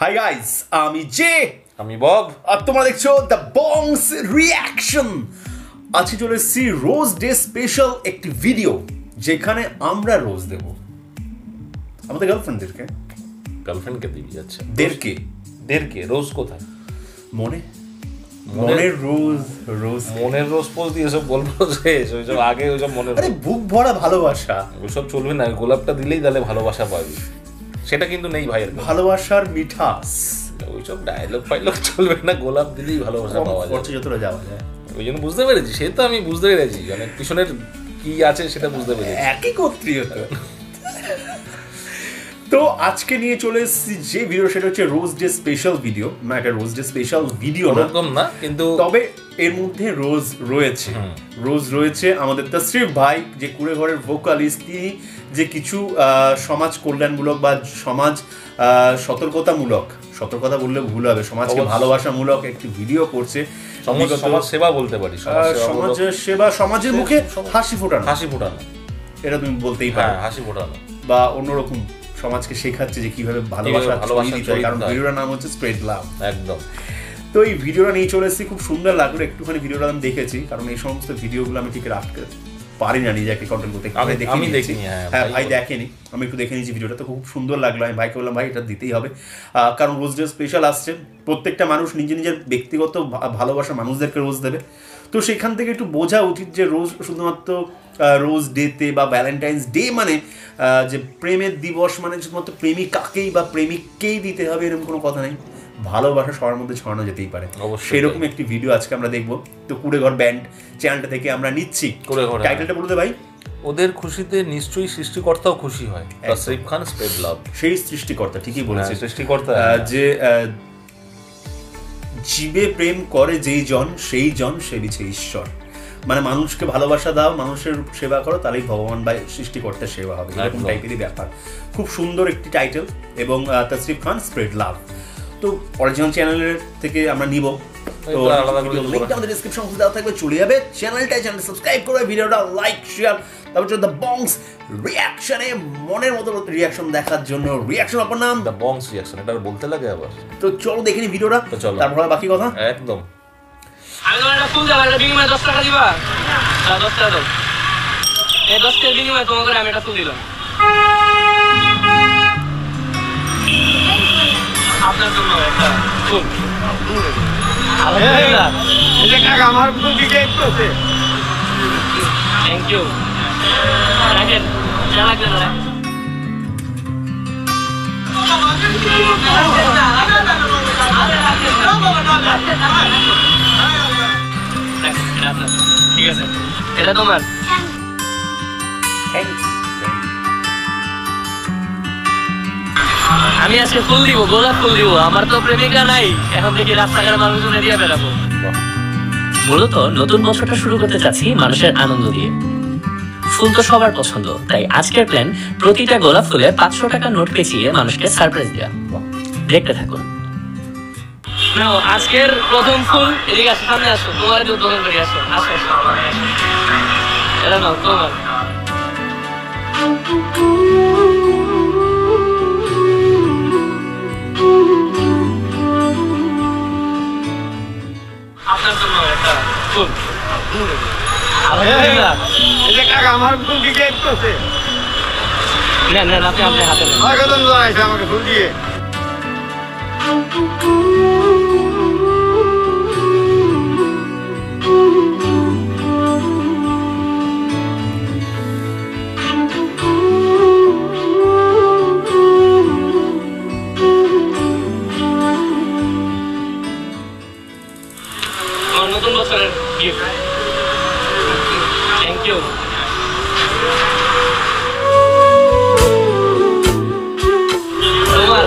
Hi guys, আমি J, আমি Bob, আর তোমরা দেখছো দ্য বংস রিয়াকশন। আজকে চলে এসেছি রোজ ডে স্পেশাল একটি ভিডিও, যেখানে আমরা রোজ দেব আমাদের গার্লফ্রেন্ডদেরকে। গার্লফ্রেন্ডকে দিবি? আচ্ছা, দেরকে রোজ কোথায়? মনের রোজ মনের রোজ পোজ দিয়ে সব বলবো যে ওইসব আগে ওইসব মনের আরে বুক ভরা ভালোবাসা, ওইসব চলবে না। গোলাপটা দিলেই তাহলে ভালোবাসা পাবি, সেটা কিন্তু নেই ভাইয়ের। ভালোবাসার মিঠাস, ওইসব ডায়লগ ফাইলগ চলবে না, গোলাপ দিলেই ভালোবাসা পাওয়া যায়। যতটা যাওয়া যায় ওই জন্য বুঝতে পেরেছি, সে তো আমি বুঝতে পেরেছি, মানে পিছনের কি আছে সেটা বুঝতে পেরেছি। একই কর্তৃত্ব। তো আজকে নিয়ে চলে এসেছি যে ভিডিও, সেটা হচ্ছে রোজ ডে স্পেশাল ভিডিও। না, এটা রোজ ডে স্পেশাল ভিডিও না, কিন্তু তবে এর মধ্যে রোজ রয়েছে আমাদের তাসরিফ ভাই, যে কুড়ে ঘরের ভোকালিস্ট। তিনি যে কিছু সমাজ কল্যাণমূলক বা সমাজ সতর্কতা বললে ভুল হবে, সমাজকে ভালোবাসামূলক একটি ভিডিও করছে। সমাজ সেবা বলতে পারি, সমাজের সেবা, সমাজের মুখে হাসি ফোটানো, এটা তুমি বলতেই পারো, হাসি ফোটানো বা অন্যরকম সমাজকে শেখাচ্ছে যে কিভাবে ভালোবাসা দিতে হয়। কারণ ভিডিওটার নাম হচ্ছে স্প্রেড লাভ। একদম। তো এই ভিডিওটা নিয়ে চলে এসেছি, খুব সুন্দর লাগলো। একটুখানি ভিডিওটা আমি দেখেছি, কারণ এই সমস্ত ভিডিওগুলো আমি ঠিক রাখতে পারি না নিজেকে কন্ট্রোল করতে। আমি দেখিনি। হ্যাঁ, ভাই দেখেনি, আমি একটু দেখে নিয়েছি ভিডিওটা, তো খুব সুন্দর লাগলো। আমি ভাইকে বললাম, ভাই এটা দিতেই হবে, কারণ রোজ ডে স্পেশাল আসছে। প্রত্যেকটা মানুষ নিজের ব্যক্তিগত ভালোবাসা মানুষদেরকে রোজ দেবে। তো সেখান থেকে একটু বোঝা উচিত যে রোজ শুধুমাত্র রোজ ডেতে বা ভ্যালেন্টাইন্স ডে মানে যে প্রেমের দিবস মানে শুধুমাত্র প্রেমিকাকেই বা প্রেমিককেই দিতে হবে এরকম কোনো কথা নেই। ভালোবাসা সবার মধ্যে ছড়ানো যেতেই পারে, সেরকম একটি ভিডিও আজকে আমরা দেখবো। তো কুড়ে ঘর ব্যান্ড চ্যানেলটা থেকে আমরা নিচ্ছি। টাইটেলটা বলতে ভাই, ওদের খুশিতে নিশ্চয়ই সৃষ্টিকর্তাও খুশি হয়। তাসরিফ খান, স্প্রেড লাভ। সেই সৃষ্টিকর্তা, ঠিকই বলেছে, সৃষ্টিকর্তা যে জীবে প্রেম করে যেই জন, সেই জন সেবিছে ঈশ্বর। মানে মানুষকে ভালোবাসা দাও, মানুষের সেবা করো, তাহলেই ভগবান বা সৃষ্টিকর্তার সেবা হবে, এরকম টাইপেরই ব্যাপার। খুব সুন্দর একটি টাইটেল। এবং তাসরিফ খান, স্প্রেড লাভ। তো অরিজিনাল চ্যানেলের থেকে আমরা নিব, তো লিংকটা আমাদের ডেসক্রিপশন বক্সে দেওয়া থাকবে, চলে যাবে চ্যানেল সাবস্ক্রাইব করবে, ভিডিওটা লাইক শেয়ার। তারপর দ্য বংস রিয়াকশনে মনের মতো রিয়াকশন দেখার জন্য, রিয়াকশন আপনার নাম দ্য বংস রিয়াকশন, এটা বলতে লাগে আবার। তো চলো দেখে নি ভিডিওটা, তারপর বাকি কথা। একদম। আমি তোমার একটা ফুল দেবো, একটা বিনিময়ে 10 টাকা দিবা। 10 টাকা দাও। এই 10 টাকার বিনিময়ে তোমাকে আমি একটা ফুল দিলাম। আপনার জন্য একটা ফুল। আলহামদুলিল্লাহ। এই যে কাকা আমার ফুল দিকে একটুছে। Thank you. রাখেন, লাগবে না। ঠিক আছে, এটা তোমার। আমি আজকে ফুল দিব, গোলাপ ফুল দিব। আমার তো প্রেমিকা নাই, এখন দেখি রাস্তাঘাটে মানুষজনে দিয়ে বেড়াবো। মূলত নতুন বছরটা শুরু করতে চাচ্ছি মানুষের আনন্দ দিয়ে। ফুল তো সবার পছন্দ, তাই আজকের প্ল্যান প্রতিটা গোলাপ ফুলে 500 টাকা নোট পেঁচিয়ে মানুষকে সারপ্রাইজ দেওয়া। দেখতে থাকুন। আজকের প্রথম ফুল এদিকে আসো, সামনে আসো, তোমার দোকান করে আসো। আসো, এটা নাও তোমার। আপনার জন্য একটা ফুল। আলহামদুলিল্লাহ। এই যে কাকা আমার ফুল দিকে একটুছে। না, আপনি হাতে নেন। আমাকে ফুল দিয়ে। নতুন বছরের গিফট। Thank you.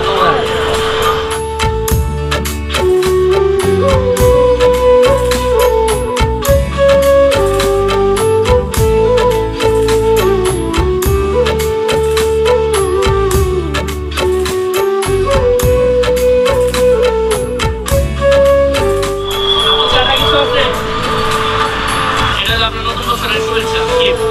তোমার এটা আপনার নতুন বছরের শুভেচ্ছা গিফট।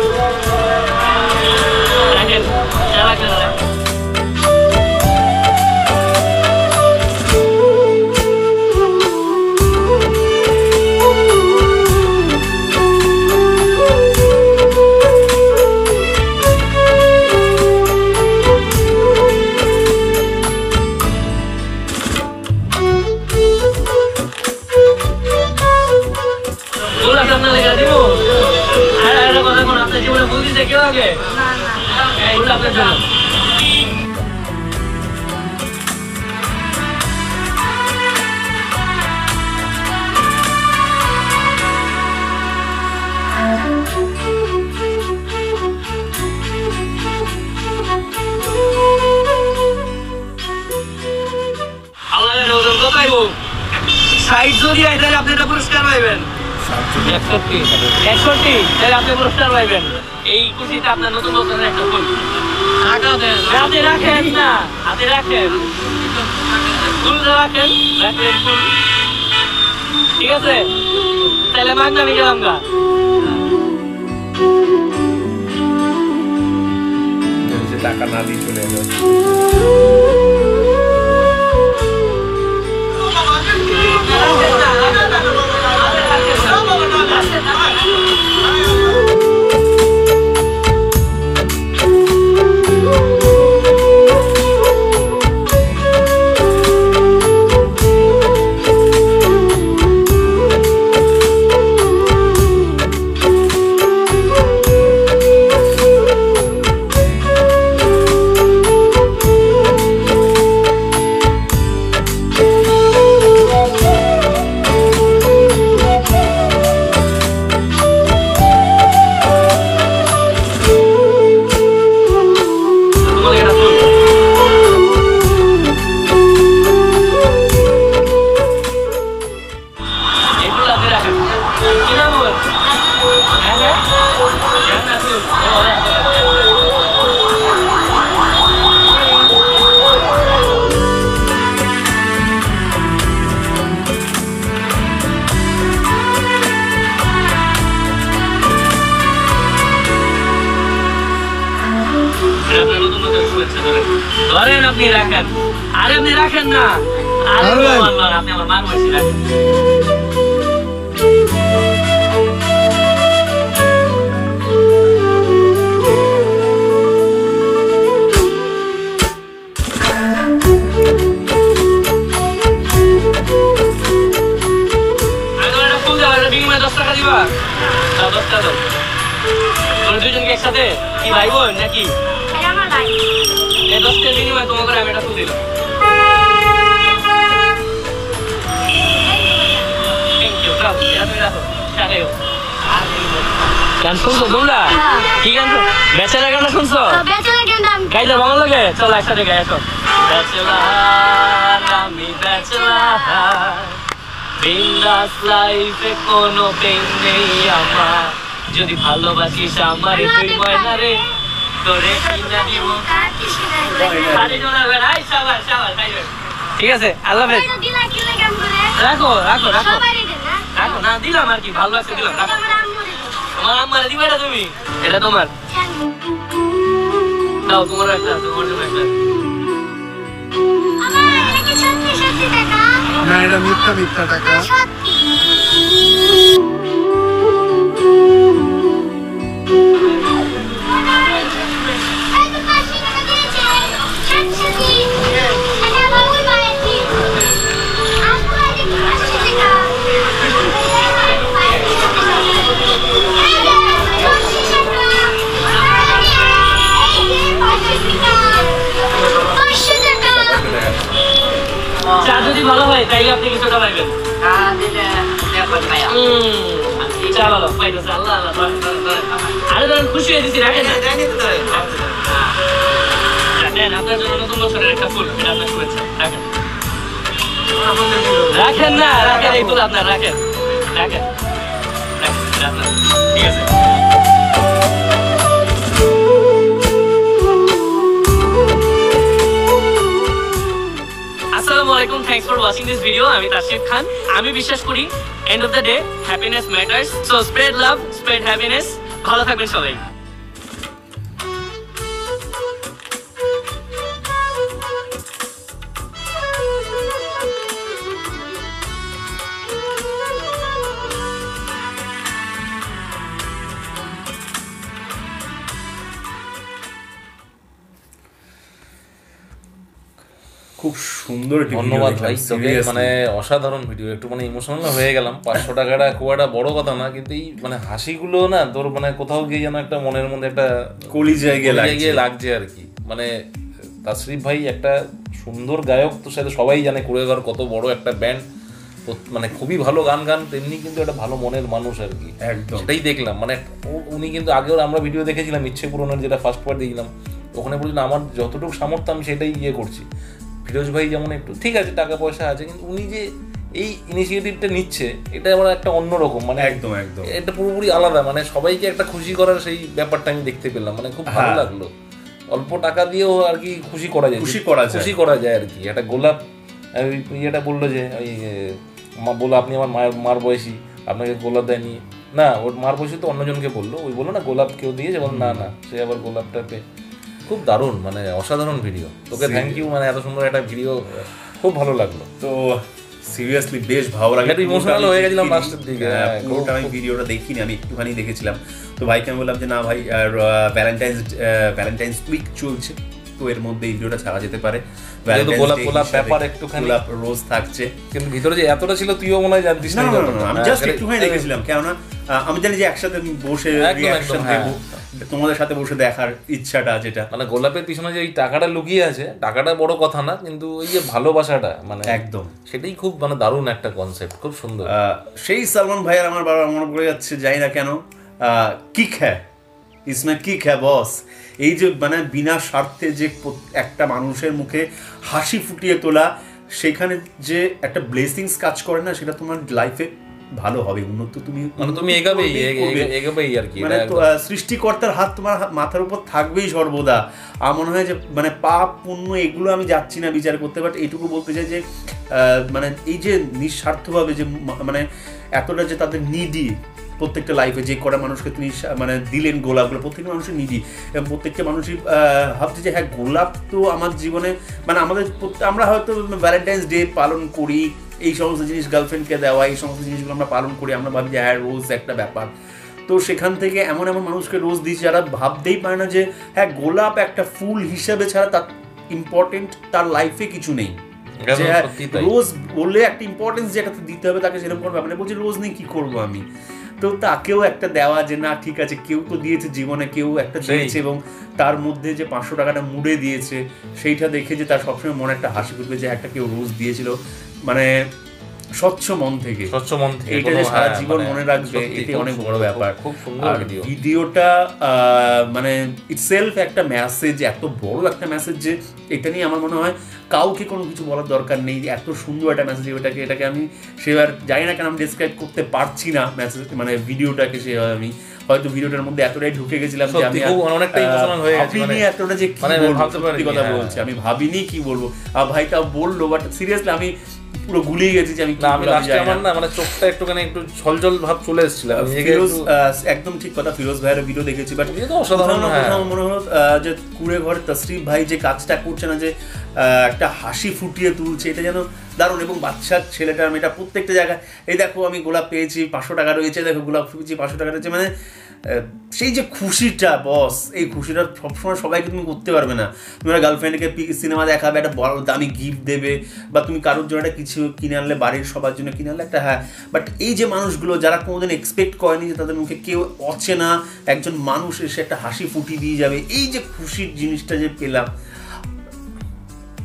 আপনার জীবনে ভুল দিতে কেউ আগে এই ফুল আপনার জন্য। সাইড যদি হয় তাহলে আপনি একটা পুরস্কার পাইবেন। 61 তাহলে আপনি পুরস্কার পাইবেন। এই খুশিতে আপনার নতুন বছরের একটা ফুল হাতে রাখেন না, হাতে রাখেন, ফুল রাখেন, রাখেন ফুল। ঠিক আছে, তাহলে মাগ নামি গেলাম গা। টাকা না দিয়ে চলে যাবে। ধরেন আপনি রাখেন, আরে আপনি রাখেন না, আপনি আমার মান বসে রাখেন। ফুল দেওয়া বিনিময়ে 10 টাকা দিবা, 10 টাকা দাও। তোমরা দুজনকে একসাথে কি ভাই বোন নাকি? এই 10 টাকার বিনিময়ে তোমাকে আমি এটা ফুল দিলাম। গান শুনছো তোমরা? কি গান? বেচারা গানটা শুনছো? গাইতে ভালো লাগে? চলো একসাথে গাই আসো। ব্যাচেলার আমি ব্যাচেলার, বিন্দাস লাইফে কোনো পেন নেই আমার, যদি ভালোবাসিস আমার তুই ময়না রে, তোরে কিনা দিব। ঠিক আছে, আল্লাহ হাফেজ। রাখো রাখো রাখো রাখো, না দিলাম আর কি, ভালো লাগছে দিলাম। রাখো, তোমার আম্মারে দিবে এটা, তুমি এটা তোমার দাও, তোমার একটা, তোমার জন্য একটা। না, এটা মিথ্যা মিথ্যা টাকা। চা যদি ভালো হয় তাইলে আপনি কিছুটা পাইবেন। চা ভালো পাইতেছে, আল্লাহ আল্লাহ। আরে ধরেন খুশি হয়ে দিচ্ছি, রাখেন রাখেন, আপনার জন্য নতুন বছরের একটা ফুল, এটা আপনার শুভেচ্ছা। রাখেন রাখেন না, রাখেন এই ফুল আপনার, রাখেন রাখেন রাখেন, ঠিক আছে। আসসালামু আলাইকুম, thanks for watching this video. আমি তাসিফ খান। আমি বিশ্বাস করি end of the day happiness matters, so spread love, spread happiness. ভালো থাকবেন সবাই। খুব সুন্দর একটি video ধন্যবাদ দেখলাম, ভাই তোকে, seriously। মানে অসাধারণ ভিডিও। একটু মানে ইমোশনাল হয়ে গেলাম। 500 টাকাটা খুব একটা বড় কথা না, কিন্তু এই মানে হাসিগুলো না তোর মানে কোথাও গিয়ে যেন একটা মনের মধ্যে একটা কলিজায় গিয়ে লাগছে। লাগছে আর কি। মানে তাসরিফ ভাই একটা সুন্দর গায়ক, তোর সাথে সবাই জানে কোরিওগ্রাফার, কত বড় একটা ব্যান্ড, মানে খুবই ভালো গান তেমনি কিন্তু একটা ভালো মনের মানুষ আর কি। একদম সেটাই দেখলাম। মানে উনি কিন্তু আগেও আমরা ভিডিও দেখেছিলাম ইচ্ছে পূরণের, যেটা ফার্স্ট পার্ট দেখলাম, ওখানে বলছিলেন আমার যতটুকু সামর্থ্য আমি সেটাই করছি। ফিরোজ ভাই যেমন একটু ঠিক আছে টাকা পয়সা আছে, কিন্তু উনি যে এই ইনিশিয়েটিভটা নিচ্ছে এটা আমার একটা অন্যরকম, মানে একদম একদম এটা পুরোপুরি আলাদা। মানে সবাইকে একটা খুশি করার সেই ব্যাপারটা আমি দেখতে পেলাম, মানে খুব ভালো লাগলো। অল্প টাকা দিয়েও আর কি খুশি করা যায় আর কি। একটা গোলাপ ইয়েটা বললো যে ওই বললো আপনি আমার মার বয়সী, আপনাকে গোলাপ দেয়নি না, ওর মার বয়সী তো অন্যজনকে বললো, ওই বললো না গোলাপ কেউ দিয়েছে, বল না সে আবার গোলাপটা পেয়ে। খুব দারুণ, মানে অসাধারণ ভিডিও। তোকে থ্যাংক ইউ, মানে এত সুন্দর একটা ভিডিও, খুব ভালো লাগলো। তো সিরিয়াসলি বেশ ভালো লাগে, একটু ইমোশনাল হয়ে গেছিলাম লাস্টের দিকে। পুরোটা আমি ভিডিওটা দেখিনি, আমি একটুখানি দেখেছিলাম। তো ভাইকে আমি বললাম যে না ভাই, ভ্যালেন্টাইন্স উইক চলছে, তো এর মধ্যে এই ভিডিওটা ছাড়া যেতে পারে। গোলাপ ব্যাপার একটুখানি রোজ থাকছে, কিন্তু ভিতরে যে এতটা ছিল তুইও মনে হয় জানতিস না। আমি জাস্ট একটুখানি দেখেছিলাম, কেননা আমি জানি যে একসাথে বসে রিঅ্যাকশন দেবো, তোমাদের সাথে বসে দেখার ইচ্ছাটা যেটা। মানে গোলাপের পিছনে যে ওই টাকাটা লুকিয়ে আছে, টাকাটা বড় কথা না, কিন্তু ওই যে ভালোবাসাটা, মানে একদম সেটাই খুব মানে দারুণ একটা কনসেপ্ট, খুব সুন্দর। সেই সালমান ভাইয়ের আমার বাবা মনে পড়ে যাচ্ছে, জানি না কেন, কিক হ্যাঁ ইসমে কিক হ্যাঁ বস। এই যে মানে বিনা স্বার্থে যে একটা মানুষের মুখে হাসি ফুটিয়ে তোলা, সেখানে যে একটা ব্লেসিংস কাজ করে না, সেটা তোমার লাইফে ভালো হবে, উন্নত তুমি এগোবেই আর কি। মানে সৃষ্টিকর্তার হাত তোমার মাথার উপর থাকবেই সর্বদা। আমার মনে হয় যে মানে পাপ পুণ্য এগুলো আমি যাচ্ছি না বিচার করতে, বাট এইটুকু বলতে চাই যে মানে এই যে নিঃস্বার্থভাবে যে মানে এতটা যে তাদের নিডি, প্রত্যেকটা লাইফে যে কটা মানুষকে তিনি মানে দিলেন গোলাপগুলো, প্রত্যেকটা মানুষের নিডি, এবং প্রত্যেকটা মানুষই ভাবছে যে হ্যাঁ গোলাপ তো আমার জীবনে মানে আমরা হয়তো ভ্যালেন্টাইন্স ডে পালন করি, এই সমস্ত জিনিস গার্লফ্রেন্ডকে দেওয়া, এই সমস্ত জিনিসগুলো আমরা পালন করি, আমরা ভাবি যে হ্যাঁ রোজ একটা ব্যাপার। তো সেখান থেকে এমন মানুষকে রোজ দিচ্ছে যারা ভাবতেই পারে না যে হ্যাঁ গোলাপ একটা ফুল হিসাবে ছাড়া তার ইম্পর্টেন্ট তার লাইফে কিছু নেই। রোজ বললে একটা ইম্পর্টেন্স যেটাতে দিতে হবে তাকে, সেরকম কোনো ব্যাপার নেই। বলছি রোজ নেই কি করবো আমি, তো তাকেও একটা দেওয়া যে না ঠিক আছে, কেউ তো দিয়েছে জীবনে, কেউ একটা দিয়েছে, এবং তার মধ্যে যে 500 টাকাটা মুড়ে দিয়েছে, সেইটা দেখে যে তার সবসময় মনে একটা হাসি করবে যে একটা কেউ রোজ দিয়েছিল, মানে স্বচ্ছ মন থেকে, এটা যে সারা জীবন মনে রাখবে, এটাই অনেক বড় ব্যাপার। আর ভিডিওটা মানে ইটসেলফ একটা মেসেজ, এত বড় একটা মেসেজ যে এটা নিয়ে আমার মনে হয় কাউকে কোনো কিছু বলার দরকার নেই। এত সুন্দর একটা মেসেজ, এটাকে আমি সেবার জানি না কেন আমি ডেসক্রাইব করতে পারছি না মেসেজ, মানে ভিডিওটাকে সেভাবে আমি হয়তো ভিডিওটার মধ্যে এতটাই ঢুকে গেছিলাম যে আমি ভাবিনি এতটা যে কি বলবো, সত্যি কথা বলছি আমি ভাবিনি কি বলবো। ভাই তা বললো, বাট সিরিয়াসলি আমি পুরো গুলিয়ে গেছি যে আমি মানে চোখটা একটুখানি একটু ছলছল ভাব চলে এসেছিল। একদম ঠিক কথা, ফিরোজ ভাইয়ের ভিডিও দেখেছি, বাট মনে হলো যে কুড়ে ঘরে তাসরিফ ভাই যে কাজটা করছে না, যে একটা হাসি ফুটিয়ে তুলছে, এটা যেন দারুণ। এবং বাচ্চার ছেলেটা মেয়েটা প্রত্যেকটা জায়গায়, এই দেখো আমি গোলাপ পেয়েছি 500 টাকা রয়েছে, দেখো গোলাপ পেয়েছি 500 টাকা রয়েছে, মানে সেই যে খুশিটা বস, এই খুশিটা সবসময় সবাইকে তুমি করতে পারবে না। তুমি একটা গার্লফ্রেন্ডকে সিনেমা দেখাবে, একটা বড় দামি গিফট দেবে, বা তুমি কারোর জন্য একটা কিছু কিনে আনলে, বাড়ির সবার জন্য কিনে আনলে একটা, হ্যাঁ। বাট এই যে মানুষগুলো যারা কোনোদিন এক্সপেক্ট করেনি যে তাদের মুখে কেউ অচেনা একজন মানুষ এসে একটা হাসি ফুটিয়ে দিয়ে যাবে, এই যে খুশির জিনিসটা যে পেলাম,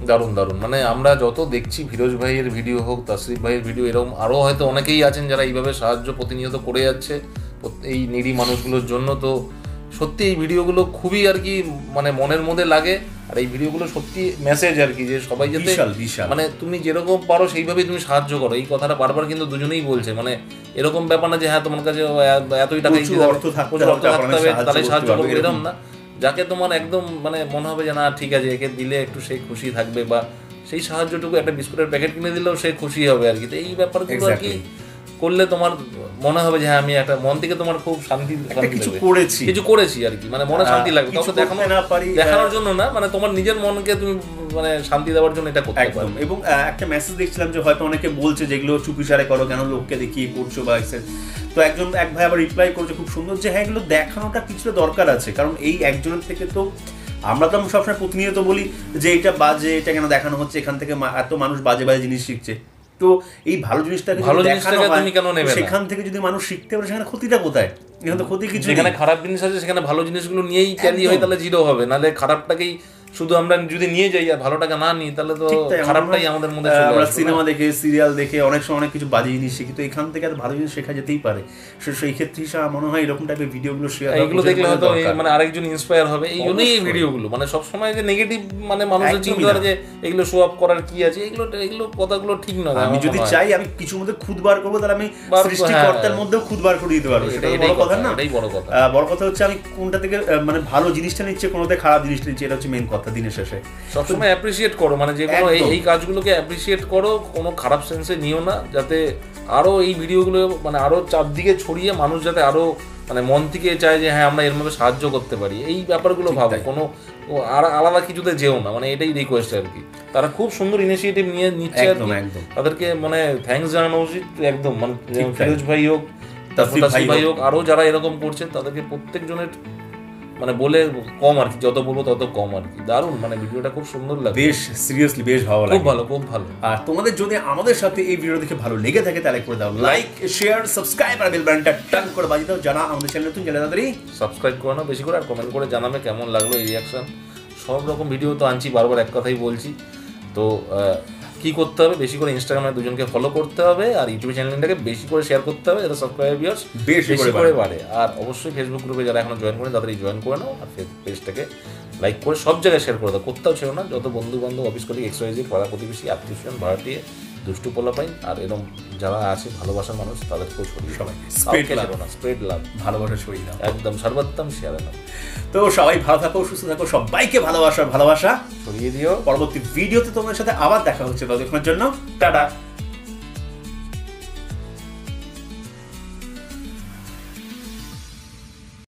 দারুণ দারুণ। মানে আমরা যত দেখছি ফিরোজ ভাইয়ের ভিডিও হোক, তাসরিফ ভাইয়ের ভিডিও, এরকম আরও হয়তো অনেকেই আছেন যারা এইভাবে সাহায্য প্রতিনিয়ত করে যাচ্ছে এই নিরী মানুষগুলোর জন্য। তো সত্যি এই ভিডিওগুলো খুবই আর কি মানে মনের মধ্যে লাগে, আর এই ভিডিওগুলো সত্যি মেসেজ আর কি, যে সবাই যাতে মানে তুমি যেরকম পারো সেইভাবেই তুমি সাহায্য করো। এই কথাটা বারবার কিন্তু দুজনেই বলছে, মানে এরকম ব্যাপার না যে হ্যাঁ তোমার কাছে এতই টাকা থাকতে হবে তাহলে সাহায্য করবে, এরকম না। যাকে তোমার একদম মানে মনে হবে যে না ঠিক আছে একে দিলে একটু সে খুশি থাকবে, বা সেই সাহায্যটুকু একটা বিস্কুটের প্যাকেট কিনে দিলেও সে খুশি হবে আর কি। তো এই ব্যাপারগুলো আর কি করলে তোমার মনে হবে যে হ্যাঁ আমি একটা মন থেকে তোমার খুব শান্তি কিছু করেছি আর কি, মানে মনে শান্তি লাগবে। কাউকে দেখানোর জন্য না, মানে তোমার নিজের মনকে তুমি মানে শান্তি দেওয়ার জন্য এটা করতে পারো। এবং একটা মেসেজ দেখছিলাম যে হয়তো অনেকে বলছে যেগুলো চুপিসারে করো, কেন লোককে দেখিয়ে করছো বা তো এক ভাই আবার রিপ্লাই করছে খুব সুন্দর যে হ্যাঁ এগুলো দেখানোটা কিছুটা দরকার আছে, কারণ এই একজনের থেকে তো আমরা তো সবসময় প্রতিনিয়ত বলি যে এটা বাজে, এটা কেন দেখানো হচ্ছে, এখান থেকে এত মানুষ বাজে বাজে জিনিস শিখছে। তো এই ভালো জিনিসটাকে সেখান থেকে যদি মানুষ শিখতে পারে, সেখানে ক্ষতিটা কোথায়? এখানে তো ক্ষতি কিছু, যেখানে খারাপ জিনিস আছে সেখানে ভালো জিনিসগুলো নিয়েই ক্যারি হয়, তাহলে জিরো হবে। নাহলে খারাপটাকেই শুধু আমরা যদি নিয়ে যাই আর ভালোটাকে না নিই, তাহলে তো খারাপটাই আমাদের মধ্যে চলে আসবে। আমরা সিনেমা দেখে, সিরিয়াল দেখে অনেক সময় অনেক কিছু বাজে জিনিস শিখি, তো এখান থেকে আর ভালো জিনিস শেখা যেতেই পারে। সেই ক্ষেত্রে হিসাবে মনে হয় এরকম টাইপের ভিডিওগুলো শেয়ার, এগুলো দেখলে হয়তো মানে আরেকজন ইন্সপায়ার হবে। এই জন্যই এই ভিডিওগুলো, মানে সবসময় যে নেগেটিভ মানে মানুষের চিন্তা করে যে এগুলো শো আপ করার কি আছে, এগুলো কথাগুলো ঠিক নয়। আমি যদি চাই আমি কিছুর মধ্যে খুদ বার করবো, তাহলে আমি সৃষ্টিকর্তার মধ্যেও খুদ বার করে দিতে পারবো। সেটা বড় কথা না। বড় কথা হচ্ছে আমি কোনটা থেকে মানে ভালো জিনিসটা নিচ্ছে, কোনোতে খারাপ জিনিসটা নিচ্ছে, এটা হচ্ছে মেইন কথা দিনের শেষে। সবসময় অ্যাপ্রিসিয়েট করো, মানে যেগুলো এই কাজগুলোকে অ্যাপ্রিসিয়েট করো, কোনো খারাপ সেন্সে নিও না, যাতে আরো এই ভিডিওগুলো মানে আরো চারদিকে ছড়িয়ে মানুষ যাতে আরো মানে মন থেকে চায় যে হ্যাঁ আমরা এরভাবে সাহায্য করতে পারি, এই ব্যাপারগুলো ভাবো। কোনো আর আলাদা কিছুতে যেও না, মানে এটাই রিকোয়েস্ট আর কি। তারা খুব সুন্দর ইনিশিয়েটিভ নিচ্ছে, তাদেরকে মানে থ্যাঙ্কস জানানো উচিত একদম। মানে ফিরোজ ভাই হোক, তাসরিফ ভাই হোক, আরো যারা এরকম করছেন তাদেরকে প্রত্যেকজনের মানে বলে কম আর কি, যত বলবো তত কম আর কি। দারুণ, মানে ভিডিওটা খুব সুন্দর লাগে, বেশ সিরিয়াসলি বেশ ভালো লাগে, খুব ভালো, খুব ভালো। আর তোমাদের যদি আমাদের সাথে এই ভিডিও দেখে ভালো লেগে থাকে, তাহলে করে দাও লাইক, শেয়ার, সাবস্ক্রাইব আর বেল বাটনটা টান করে বাজিয়ে দাও। জানা আমাদের চ্যানেল নতুন, চ্যানেল তাড়াতাড়ি সাবস্ক্রাইব করে নাও বেশি করে, আর কমেন্ট করে জানাবে কেমন লাগলো এই রিয়াকশন। সব রকম ভিডিও তো আনছি, বারবার এক কথাই বলছি। তো কি করতে হবে, বেশি করে ইনস্টাগ্রামে দুজনকে ফলো করতে হবে, আর ইউটিউব চ্যানেলটাকে বেশি করে শেয়ার করতে হবে, যাতে সাবস্ক্রাইবার্স বেশি করে বাড়ে। আর অবশ্যই ফেসবুক গ্রুপে যারা এখনো জয়েন করেন তাড়াতাড়ি জয়েন করে নাও, আর পেজটাকে লাইক করে সব জায়গায় শেয়ার করে দাও। কোথাও ছিল না, যত বন্ধু বান্ধব, অফিস কলিগ, XYZ, পাড়া প্রতিবেশী, আত্মীয়স্বজন, ভাড়াটিয়ে, দুষ্টু পোলাপাইন আর এরকম যারা আছে ভালোবাসার মানুষ, তাদেরকেও ছড়িয়ে সবাইকে স্প্রেড লাভ, ভালোবাসা ছড়িয়ে দাও, একদম সর্বোত্তম শেয়ার নাও। তো সবাই ভালো থাকো, সুস্থ থাকো, সবাইকে ভালোবাসা ছড়িয়ে দিও। পরবর্তী ভিডিওতে তোমাদের সাথে আবার দেখা হচ্ছে, ততক্ষণের জন্য টাটা।